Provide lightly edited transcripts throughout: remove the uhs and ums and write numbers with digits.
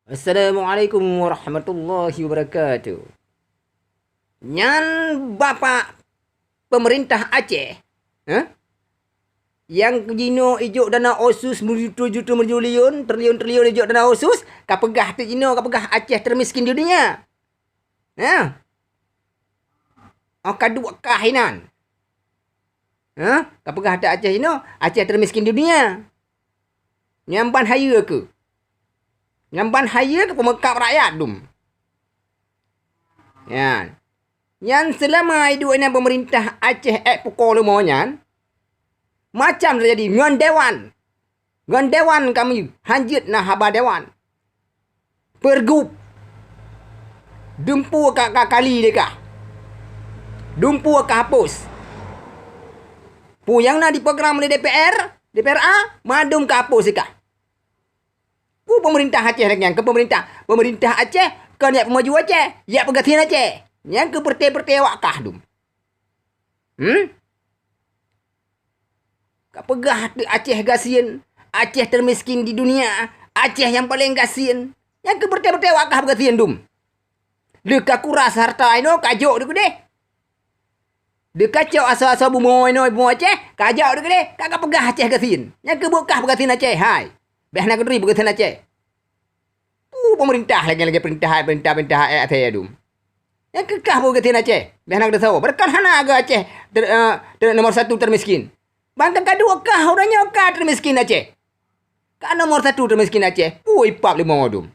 Assalamualaikum warahmatullahi wabarakatuh. Nyan Bapak pemerintah Aceh, eh? Yang jino ijuk dana osus juta-juta triliun ijuk dana osus, kapegah tu jino kapegah Aceh termiskin di dunia. Ha? Kadua kahinan. Kapegah tu Aceh jino, Aceh termiskin di dunia. Nyamban haya ke? Nyamban haya ke pemekap rakyat dum. Ya. Yang selama hidup ini pemerintah Aceh pukul lima nyan, macam terjadi ngan dewan. Ngan dewan kami hanjit nah haba dewan. Pergub. Dumpu ka kali dekah. Dumpu ka hapus. Pu yang nak diprogram oleh DPRA, madum ka hapus dekah. Pu pemerintah Aceh yang ke pemerintah Aceh kan ya pemaju Aceh, ya pegatian Aceh. Yang ke pertai-pertai wakah dum. Kak pegah Aceh gasian. Aceh termiskin di dunia. Aceh yang paling gasian. Yang ke pertai-pertai wakah pegatian dum. Deka kuras harta ino kajok dek deh. Deka cok asa-asa bumo ino bumo Aceh kajok dek deh. Kakak pegah Aceh gasian. Yang ke bukah pegatian Aceh. Hai. Behna keduri pegatian Aceh. Pemerintah lagi perintah Aceh dum. Yang kekah pun ketian Aceh. Biar nak tahu. Berkan hana agak Aceh nomor satu termiskin. Bangkan kedua kah orangnya kah termiskin Aceh. Kah nomor satu termiskin Aceh. Ipap lima modum.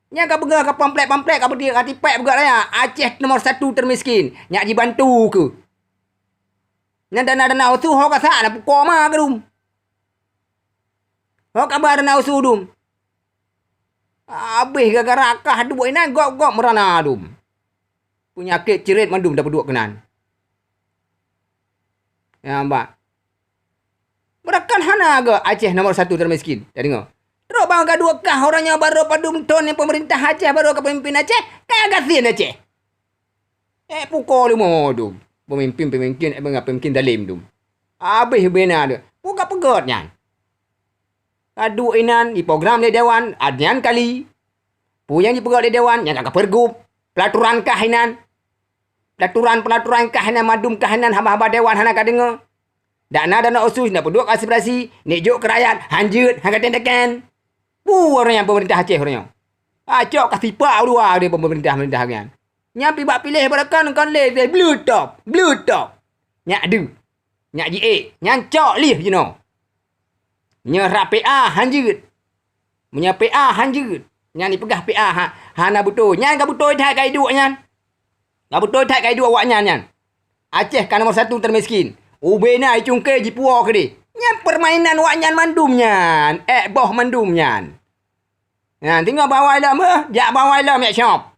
Yang kau pegang kau pamplek kau berdiri kau tipai pegang raya. Aceh nomor satu termiskin. Nyak dibantu ke. Yang dana usuh kau kata nak pukul mah ke dum. Kau kabar dana usuh dum. Habis gara-gara kah dua ini gok merana dum. Penyakit cerit mandum dapat dua kenan. Ya, mbak. Berakan hana ke Aceh nomor satu termiskin. Dah dengar. Teruk bang kedua kah orangnya baru padum ton yang pemerintah Aceh baru ke pemimpin Aceh. Kagasian Aceh. Pukul lima dum. Pemimpin dalim dum. Habis benar dia. Buka pegotnya. Kadu inan di program di dewan. Adnian kali. Yang dipegot di dewan. Yang kakak pergub. Pelaturan kahinan. Pelaturan kahinan madum kahinan haba-haba dewan hana kadengo. Dana usus nak penduk aspirasi, nejuk ke rakyat, hanjut, hangga tendekan. Orang yang pemerintah Aceh orangnya. Acok kasih pak luar dia pemerintah kan. Nyampi bak pilih berakan kan le blue top. Nyak du. Nyak GA, nyancok lih you know. Nyerap PA hanjut. Punya PA hanjut. Nyan dipegah PA hana betul. Nyan ka betul tak kai duk nyan. Ka betul tak kai duk awak nyan. Aceh kan nomor satu termiskin. Ubena cungke jipuo ke di. Nyan permainan awak nyan mandum nyan. Boh mandum nyan. Nah, tinggal bawah lam. Jak bawah lam ya shop.